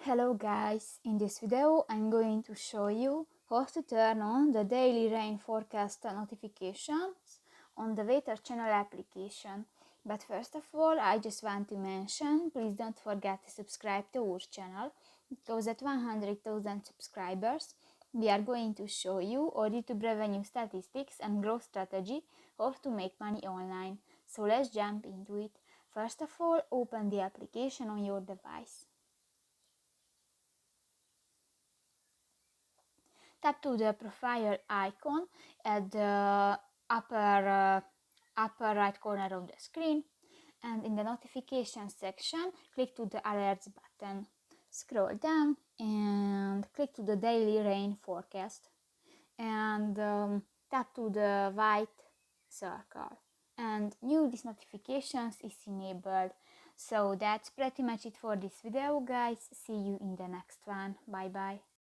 Hello guys, in this video I'm going to show you how to turn on the daily rain forecast notifications on the Weather Channel application. But first of all, I just want to mention, please don't forget to subscribe to our channel, because at 100,000 subscribers we are going to show you our YouTube revenue statistics and growth strategy, how to make money online. So let's jump into it. First of all, open the application on your device. Tap to the profile icon at the upper right corner of the screen, and in the notification section click to the alerts button. Scroll down and click to the daily rain forecast, and tap to the white circle, and these notifications is enabled. So that's pretty much it for this video guys. See you in the next one. Bye bye.